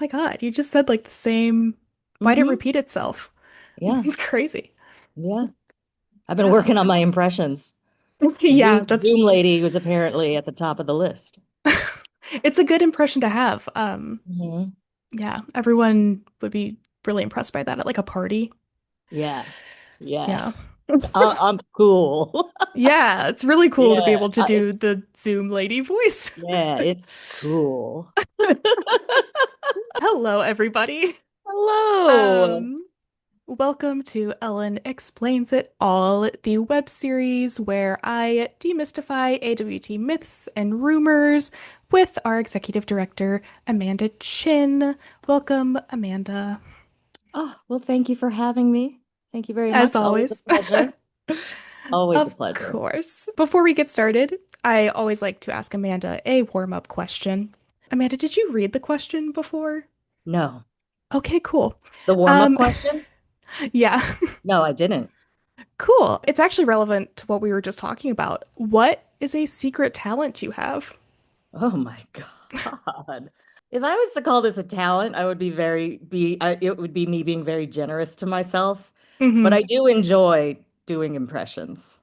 my God, you just said like the same. Why did it Mm-hmm. repeat itself? Yeah. It's crazy. Yeah. I've been Wow. working on my impressions. Yeah, Zoom lady was apparently at the top of the list. it's a good impression to have. Hmm. Yeah, everyone would be really impressed by that at like a party. Yeah. Yeah. Yeah. I'm cool. Yeah, it's really cool to be Yeah. able to do It's the Zoom lady voice. yeah, it's cool. Hello, everybody. Hello. Um, Welcome to Ellen Explains It All, the web series where I demystify AWT myths and rumors with our executive director, Amanda Chin. Welcome, Amanda, Oh, well, thank you for having me. Thank you very as much. Always a always. pleasure. Always a Of pleasure. course. Before we get started, I always like to ask Amanda a warm-up question. Amanda, did you read the question before? No. Okay, cool. The warm-up Um, question? yeah. No, I didn't. Cool. It's actually relevant to what we were just talking about. What is a secret talent you have? Oh my God. If I was to call this a talent, I would it would be me being very generous to myself. But Hmm. I do enjoy doing impressions.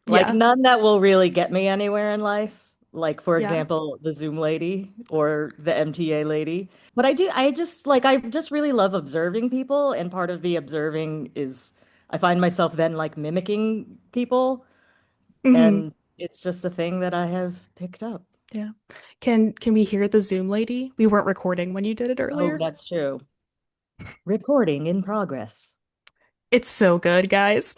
Like Yeah. none that will really get me anywhere in life. Like for Yeah. example, the Zoom lady or the MTA lady. But I just really love observing people, and part of the observing is I find myself then like mimicking people, Hmm. and it's just a thing that I have picked up. Yeah. Can we hear the Zoom lady? We weren't recording when you did it Oh, earlier. that's true. Recording in progress. It's so good, guys.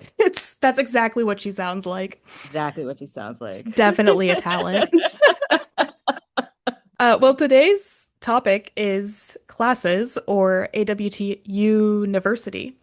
That's exactly what she sounds like. Exactly what she sounds It's like. definitely a talent. Well, today's topic is classes or AWT University.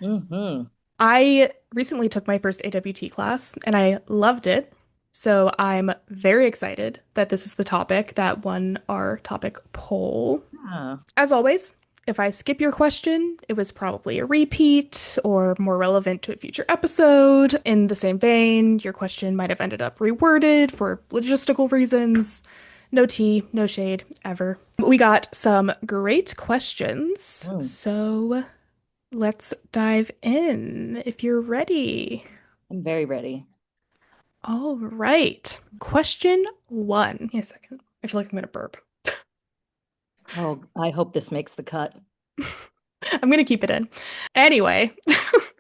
Hmm. I recently took my first AWT class and I loved it. So I'm very excited that this is the topic that won our topic poll. Yeah. As always, if I skip your question, it was probably a repeat or more relevant to a future episode. In the same vein, your question might have ended up reworded for logistical reasons. No tea, no shade, ever. We got some great questions, Mm, so let's dive in if you're ready. I'm very ready. All right. Question one. Give me a second. I feel like I'm gonna burp. Oh, I hope this makes the cut. I'm gonna keep it in. Anyway,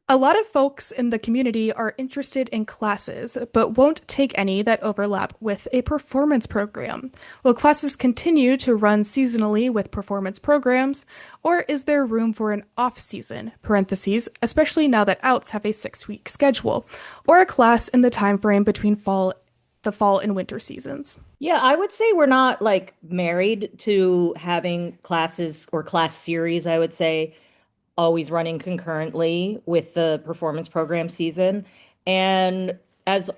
a lot of folks in the community are interested in classes, but won't take any that overlap with a performance program. Will classes continue to run seasonally with performance programs, or is there room for an off season, parentheses, especially now that outs have a 6-week schedule, or a class in the time frame between the fall and winter seasons? Yeah, I would say we're not like married to having classes or class series, I would say, always running concurrently with the performance program season. And as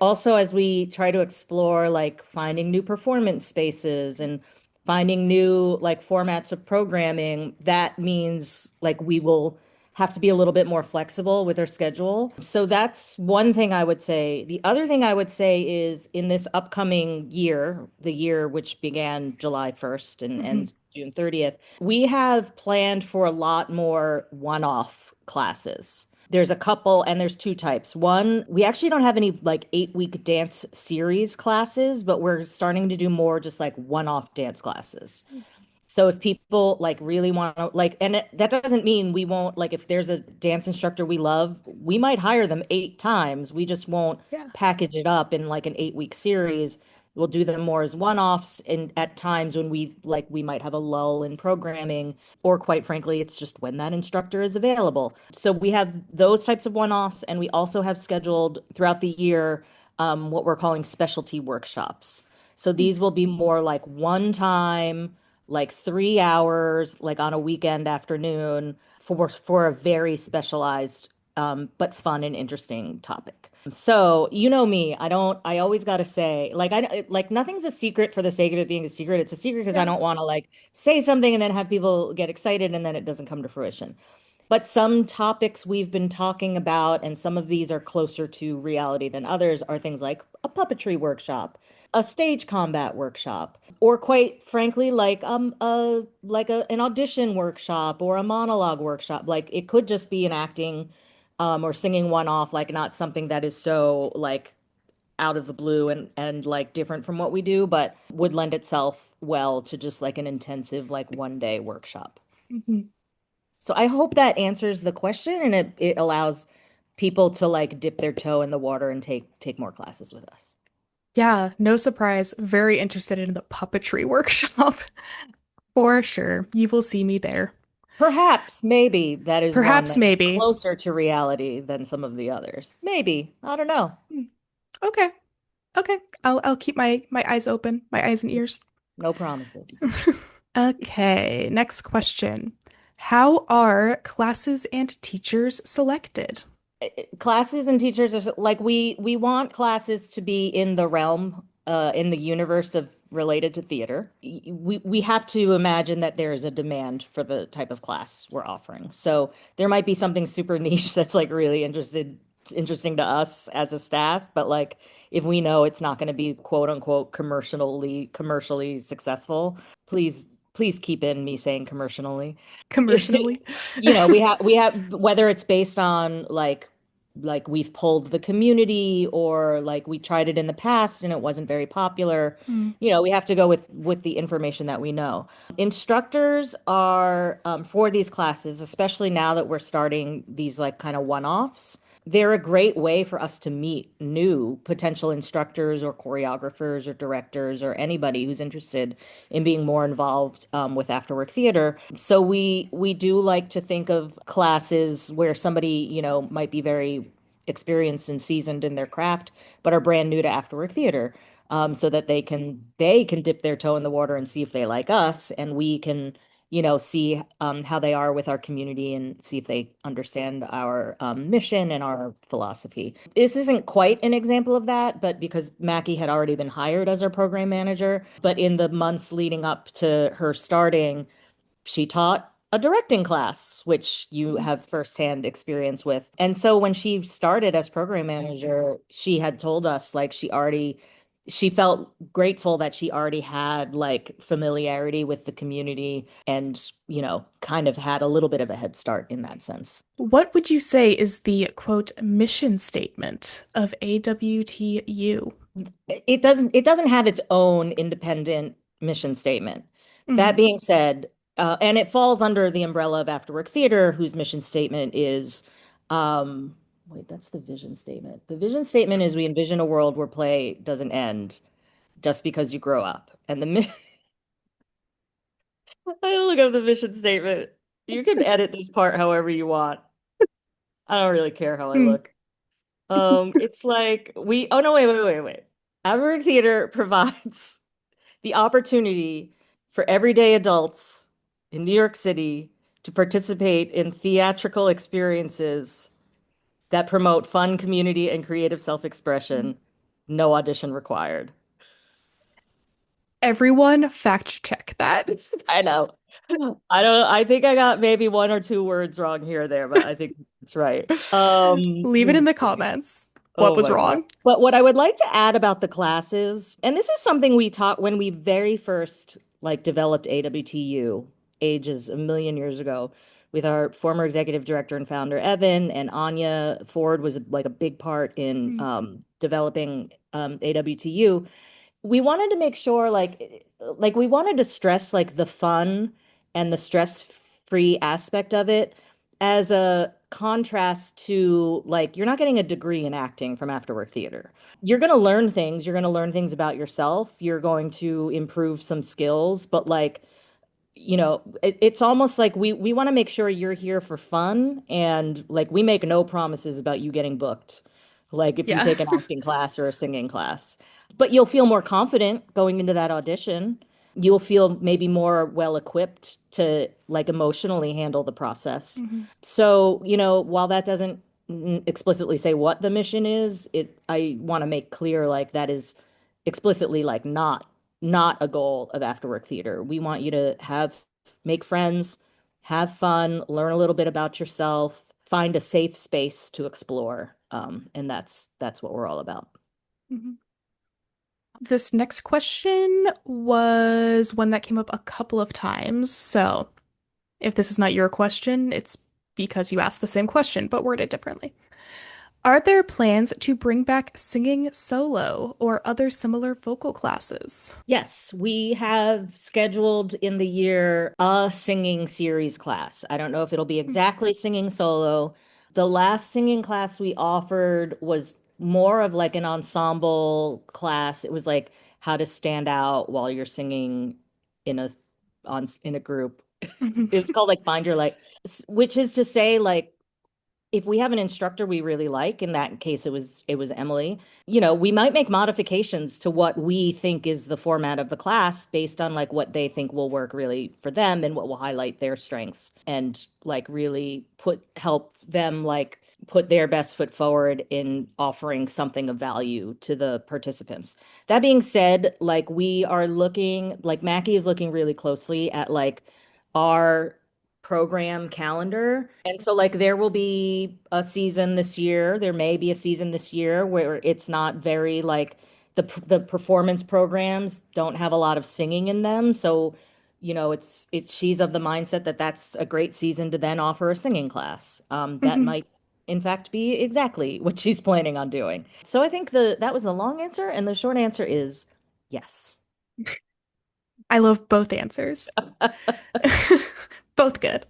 we try to explore like finding new performance spaces and finding new like formats of programming, that means like we will have to be a little bit more flexible with our schedule. So that's one thing I would say. The other thing I would say is in this upcoming year, the year which began July 1st and Hmm. ends June 30th, we have planned for a lot more one-off classes. There's a couple, and there's two types. One, we actually don't have any like 8-week dance series classes, but we're starting to do more just like one-off dance classes. So if people like really want to like, that doesn't mean we won't like if there's a dance instructor we love, we might hire them 8 times. We just won't Yeah. package it up in like an 8-week series. We'll do them more as one-offs and at times when we might have a lull in programming, or quite frankly, it's just when that instructor is available. So we have those types of one-offs, and we also have scheduled throughout the year what we're calling specialty workshops. So these will be more like one time, like 3 hours, like on a weekend afternoon for a very specialized but fun and interesting topic. So you know me, I always got to say, like nothing's a secret for the sake of it being a secret. It's a secret because I Yeah. don't want to like say something and then have people get excited and then it doesn't come to fruition. But some topics we've been talking about, and some of these are closer to reality than others, are things like a puppetry workshop, a stage combat workshop, or quite frankly, an audition workshop or a monologue workshop. Like it could just be an acting or singing one off, like not something that is so like out of the blue and like different from what we do, but would lend itself well to just like an intensive like 1 day workshop. Mhm. So I hope that answers the question and it allows people to like dip their toe in the water and take more classes with us. Yeah, no surprise. Very interested in the puppetry workshop. For sure. You will see me there. Perhaps, maybe that is one Perhaps, that's maybe. closer to reality than some of the others. Maybe. I don't know. Hmm. Okay. Okay. I'll keep my eyes open, my eyes and ears. No promises. Okay, next question. How are classes and teachers selected? Classes and teachers are like we want classes to be in the realm in the universe of related to theater. We have to imagine that there is a demand for the type of class we're offering. So there might be something super niche that's like really interesting to us as a staff, but like if we know it's not going to be quote unquote commercially successful, please keep in me saying commercially. Commercially. We have whether it's based on like we've pulled the community or like we tried it in the past and it wasn't very popular. Hmm. We have to go with the information that we know. Instructors are for these classes, especially now that we're starting these like kind of one-offs. They're a great way for us to meet new potential instructors or choreographers or directors or anybody who's interested in being more involved with Afterwork Theater. So we do like to think of classes where somebody, might be very experienced and seasoned in their craft, but are brand new to Afterwork Theater. So that they can dip their toe in the water and see if they like us, and we can see how they are with our community and see if they understand our mission and our philosophy. This isn't quite an example of that, but because Mackie had already been hired as our program manager, but in the months leading up to her starting, she taught a directing class, which you have firsthand experience with. And so when she started as program manager, she had told us like she felt grateful that she already had like familiarity with the community and, kind of had a little bit of a head start in that sense. What would you say is the quote mission statement of AWTU? It doesn't have its own independent mission statement. That Hmm. being said, and it falls under the umbrella of Afterwork Theater, whose mission statement is, wait, that's the vision statement. The vision statement is we envision a world where play doesn't end just because you grow up. And I look up the mission statement. You can edit this part however you want. I don't really care how I Hmm. look. It's like oh no, wait. Afterwork Theater provides the opportunity for everyday adults in New York City to participate in theatrical experiences that promote fun, community, and creative self-expression. No audition required. Everyone fact check that. I know. I think I got maybe one or two words wrong here or there, but I think it's right. Leave it in the comments. What Oh was my God. wrong? But what I would like to add about the classes, and this is something we taught when we very first like developed AWTU ages a million years ago with our former executive director and founder Evan, and Anya Ford was like a big part in Hmm. developing AWTU. We wanted to make sure like we wanted to stress like the fun and the stress-free aspect of it as a contrast to like you're not getting a degree in acting from Afterwork Theater. You're going to learn things about yourself, you're going to improve some skills, but like it's almost like we want to make sure you're here for fun, and like we make no promises about you getting booked. Like if you Yeah. take an acting class or a singing class, but you'll feel more confident going into that audition. You'll feel maybe more well equipped to like emotionally handle the process. Hmm. So, while that doesn't explicitly say what the mission is, I want to make clear like that is explicitly like not a goal of Afterwork Theater. We want you to make friends, have fun, learn a little bit about yourself, find a safe space to explore. And that's what we're all about. Hmm. This next question was one that came up a couple of times. So if this is not your question, it's because you asked the same question, but worded differently. Are there plans to bring back singing solo or other similar vocal classes? Yes, we have scheduled in the year a singing series class. I don't know if it'll be exactly singing solo. The last singing class we offered was more of like an ensemble class. It was like how to stand out while you're singing in a group. Mhm. It's called like Find Your Light, which is to say like if we have an instructor we really like, in that case it was Emily, we might make modifications to what we think is the format of the class based on like what they think will work really for them and what will highlight their strengths and like really help them like put their best foot forward in offering something of value to the participants. That being said, like we are looking, like Mackie is looking really closely at like our program calendar. And so like there will be a season this year, there may be a season this year where it's not very like the performance programs don't have a lot of singing in them. So, it's she's of the mindset that that's a great season to then offer a singing class. That Mhm. might in fact be exactly what she's planning on doing. So I think that was the long answer, and the short answer is yes. I love both answers. Both good.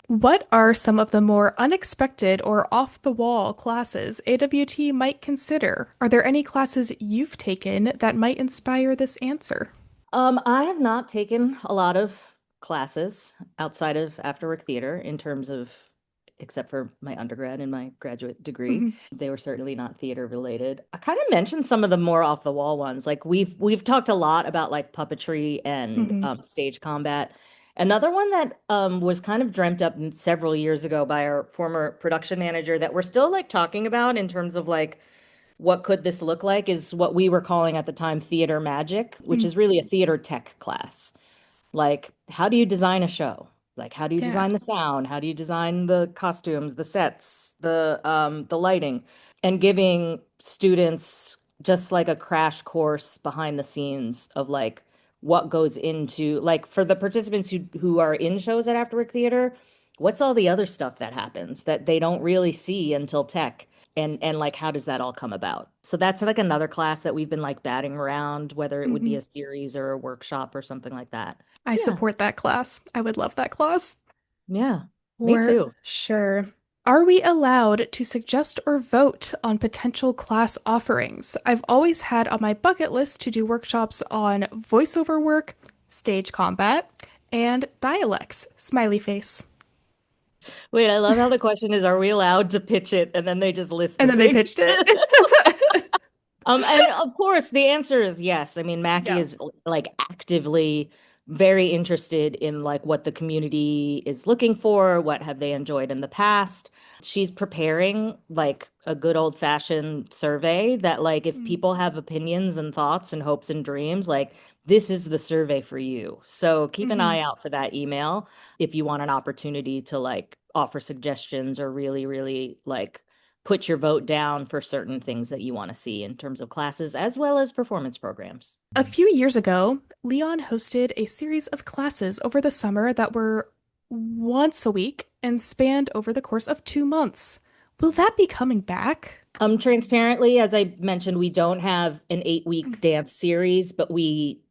What are some of the more unexpected or off the wall classes AWT might consider? Are there any classes you've taken that might inspire this answer? I have not taken a lot of classes outside of AfterWork Theater in terms of, except for my undergrad and my graduate degree. Mhm. They were certainly not theater related. I kind of mentioned some of the more off the wall ones. Like we've talked a lot about like puppetry and Mhm. stage combat. Another one that was kind of dreamt up several years ago by our former production manager that we're still like talking about in terms of like what could this look like is what we were calling at the time theater magic, which Mm. is really a theater tech class. Like, how do you design a show? Like, how do you Yeah. design the sound? How do you design the costumes, the sets, the lighting? And giving students just like a crash course behind the scenes of like what goes into like for the participants who are in shows at Afterwork Theater, what's all the other stuff that happens that they don't really see until tech? And like how does that all come about? So that's like another class that we've been like batting around, whether it would be Mhm. a series or a workshop or something like that. I Yeah, support that class. I would love that class. yeah, me For too. sure. Are we allowed to suggest or vote on potential class offerings? I've always had on my bucket list to do workshops on voiceover work, stage combat, and dialects. Smiley face. Wait, I love how the question is, are we allowed to pitch it? And then they just list And the then they thing. pitched it. And of course, the answer is yes. I mean, Mackie Yeah. is like actively very interested in like what the community is looking for, what have they enjoyed in the past. She's preparing like a good old-fashioned survey that like if Mm. people have opinions and thoughts and hopes and dreams, like this is the survey for you. So keep an Hmm. eye out for that email if you want an opportunity to like offer suggestions or really, really like put your vote down for certain things that you want to see in terms of classes as well as performance programs. A few years ago, Leon hosted a series of classes over the summer that were once a week and spanned over the course of 2 months. Will that be coming back? Transparently, as I mentioned, we don't have an 8-week dance series, but we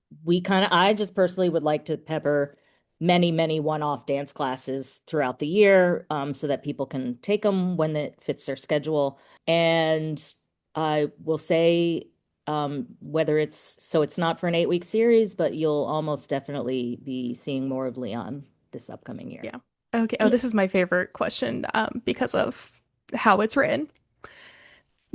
kind of I just personally would like to pepper many, many one-off dance classes throughout the year, so that people can take them when it fits their schedule. And I will say, whether it's not for an 8-week series, but you'll almost definitely be seeing more of Leon this upcoming year. Yeah. Okay. Oh, Yeah. this is my favorite question because of how it's written.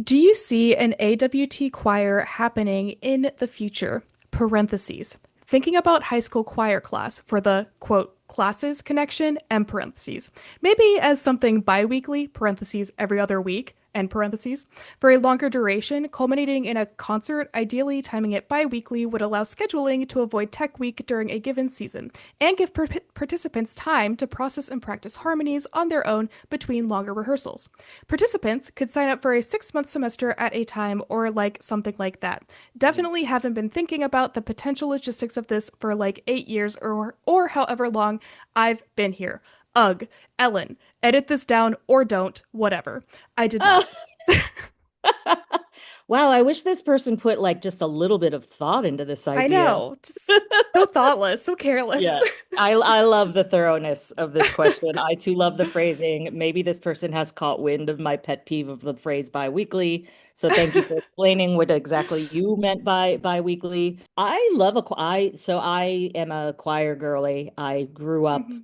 Do you see an AWT choir happening in the future? Parentheses. Thinking about high school choir class for the quote classes connection and parentheses. Maybe as something bi-weekly, parentheses every other week, end parentheses, for a longer duration, culminating in a concert, ideally timing it bi-weekly would allow scheduling to avoid tech week during a given season and give participants time to process and practice harmonies on their own between longer rehearsals. Participants could sign up for a 6 month semester at a time or like something like that. Yeah. Definitely haven't been thinking about the potential logistics of this for like 8 years or however long I've been here. Ugh, Ellen, edit this down or don't, whatever. I did Oh. not. Wow, I wish this person put like just a little bit of thought into this I idea. know, just so thoughtless, so careless. Yeah. I love the thoroughness of this question. I too love the phrasing. Maybe this person has caught wind of my pet peeve of the phrase bi-weekly. So thank you for explaining what exactly you meant by bi-weekly. I love I am a choir girly. I grew up Mhm.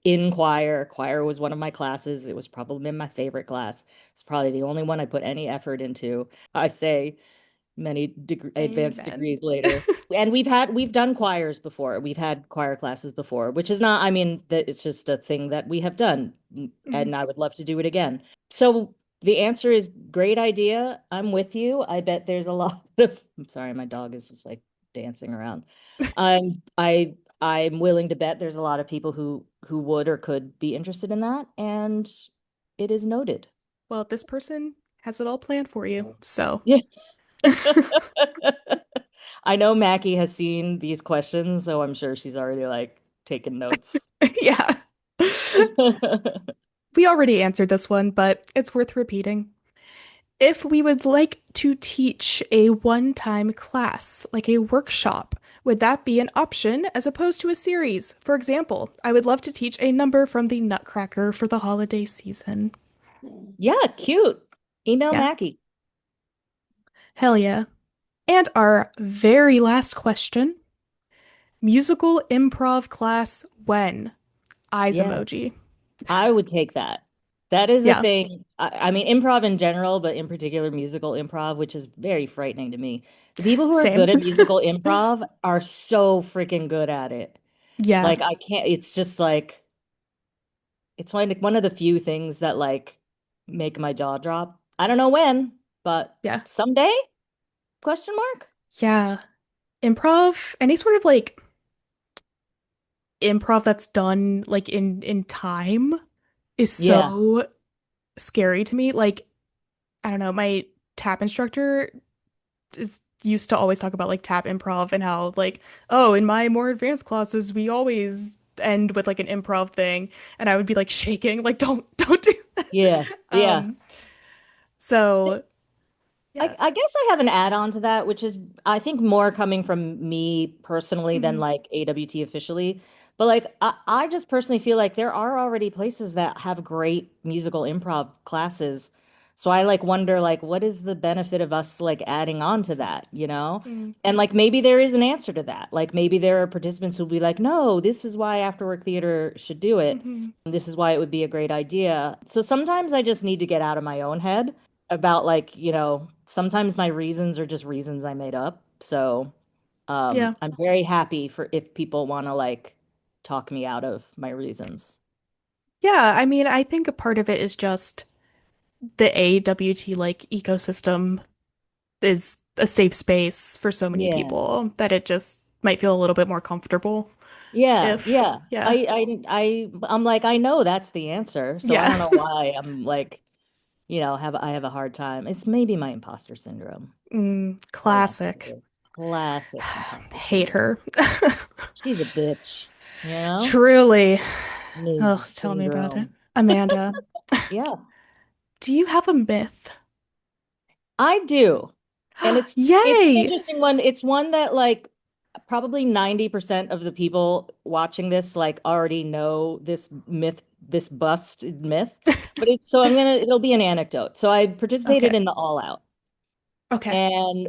in choir. Choir was one of my classes. It was probably my favorite class. It's probably the only one I put any effort into. I say many advanced Amen. degrees later. And we've done choirs before. We've had choir classes before, which is not, I mean, that it's just a thing that we have done, Mhm. and I would love to do it again. So the answer is great idea. I'm with you. I bet there's a lot of, I'm sorry, my dog is just like dancing around. I'm willing to bet there's a lot of people who would or could be interested in that, and it is noted. Well, this person has it all planned for you, so Yeah. I know Mackie has seen these questions, so I'm sure she's already like taken notes. yeah. We already answered this one, but it's worth repeating. If we would like to teach a one-time class, like a workshop, would that be an option as opposed to a series? For example, I would love to teach a number from the Nutcracker for the holiday season. Yeah, cute. Email Yeah, Mackie. hell yeah. And our very last question, musical improv class when? Eyes Yeah, emoji. I would take that. That is a Yeah, thing. I mean, improv in general, but in particular musical improv, which is very frightening to me. The people who are same. good at musical improv are so freaking good at it. Yeah, Like I can't, it's just like it's like one of the few things that like make my jaw drop. I don't know when, but yeah, someday? Question mark? yeah. Improv, any sort of like improv that's done like in time is Yeah. so scary to me. Like, I don't know, my tap instructor is used to always talk about like tap improv and how like, oh, in my more advanced classes, we always end with like an improv thing. And I would be like shaking, like, don't do that. Yeah. Yeah. Um, so I, yeah. I guess I have an add-on to that, which is I think more coming from me personally than Mhm, like AWT officially. But like I just personally feel like there are already places that have great musical improv classes. So I like wonder like what is the benefit of us like adding on to that, you know? mm, And like maybe there is an answer to that. Like maybe there are participants who'll be like, no, this is why Afterwork Theater should do it. mhm. This is why it would be a great idea. So sometimes I just need to get out of my own head about like, sometimes my reasons are just reasons I made up. So Yeah. I'm very happy for if people want to like talk me out of my reasons. Yeah, I mean, I think a part of it is just the AWT like ecosystem is a safe space for so many Yeah. people that it just might feel a little bit more comfortable Yeah, if, yeah. yeah, I'm like, I know that's the answer, so I yeah. don't know why I'm like, I have a hard time. It's maybe my imposter syndrome. Classic. Classic. Classic imposter Hate syndrome. her. She's a bitch, you know? Truly. Oh, Ms. tell me about it. Syndrome. Amanda, Yeah. do you have a myth? I do. And it's an Yay! interesting one. It's one that like probably 90% of the people watching this like already know this myth, this busted myth. But it's so it'll be an anecdote. So I participated Okay. in the All Out. Okay. And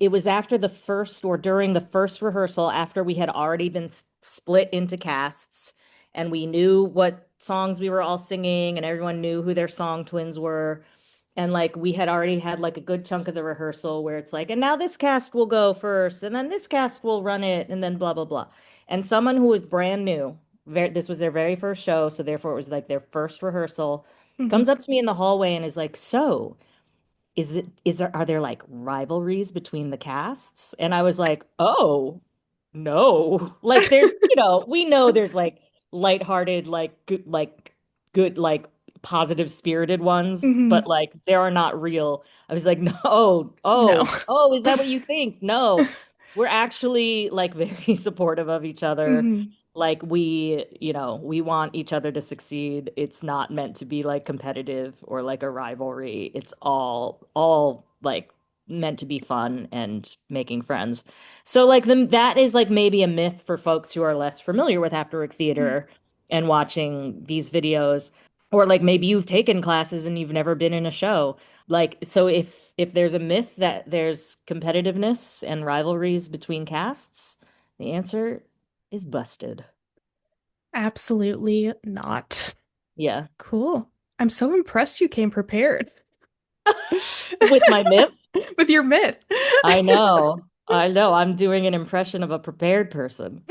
it was after the first or during the first rehearsal, after we had already been split into casts and we knew what songs we were all singing and everyone knew who their song twins were. And like we had already had like a good chunk of the rehearsal where it's like, and now this cast will go first, and then this cast will run it, and then blah, blah, blah. And someone who was brand new, this was their very first show, so therefore it was like their first rehearsal. comes up to me in the hallway and is like, "So, are there like rivalries between the casts?" And I was like, "Oh, no." Like there's, we know there's like lighthearted, good, like positive spirited ones, but Hmm. like there are not real. I was like, "No, No. is that what you think?" No. We're actually like very supportive of each other. Hmm. Like we want each other to succeed. It's not meant to be like competitive or like a rivalry. It's all like meant to be fun and making friends. So like that is like maybe a myth for folks who are less familiar with Afterwork Theater and watching these videos, or like maybe you've taken classes and you've never been in a show. Like so if there's a myth that there's competitiveness and rivalries between casts, the answer is busted. Absolutely not. Yeah. Cool. I'm so impressed you came prepared With my myth, with your myth. I know. I know. I'm doing an impression of a prepared person.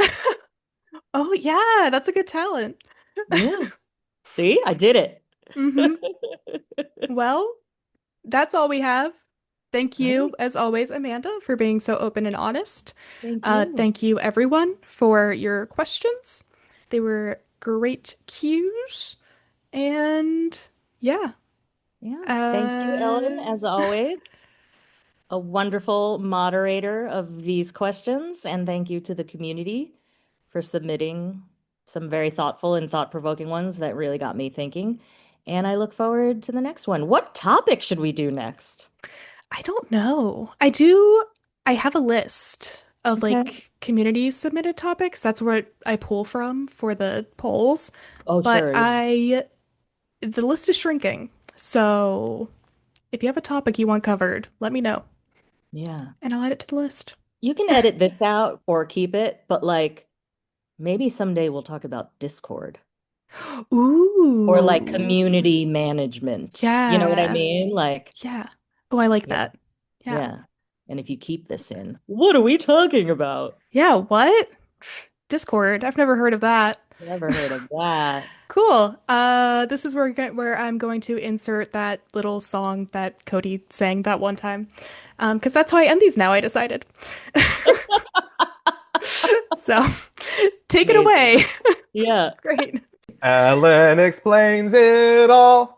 Oh, yeah, that's a good talent. Yeah. See, I did it. Hmm. Well, that's all we have. Thank you, Right. as always, Amanda, for being so open and honest. Thank you. Thank you, everyone, for your questions. They were great cues. And yeah. Yeah. Thank you, Ellen, Uh, as always. A wonderful moderator of these questions. And thank you to the community for submitting some very thoughtful and thought-provoking ones that really got me thinking. And I look forward to the next one. What topic should we do next? I don't know. I have a list of Okay. like community submitted topics. That's where I pull from for the polls. Oh, But sure. Yeah. the list is shrinking. So if you have a topic you want covered, let me know Yeah. and I'll add it to the list. You can edit this out or keep it, but like maybe someday we'll talk about Discord or like Ooh. community management. You know what I Yeah. mean? Like, Yeah. Oh, I like yeah, that. Yeah. yeah. And if you keep this in, what are we talking about? Yeah, what? Discord. I've never heard of that. Never heard of that. Cool. This is where I'm going to insert that little song that Cody sang that one time. Because that's how I end these now, I decided. So take it Amazing. away. Yeah. Great. Alan explains it all.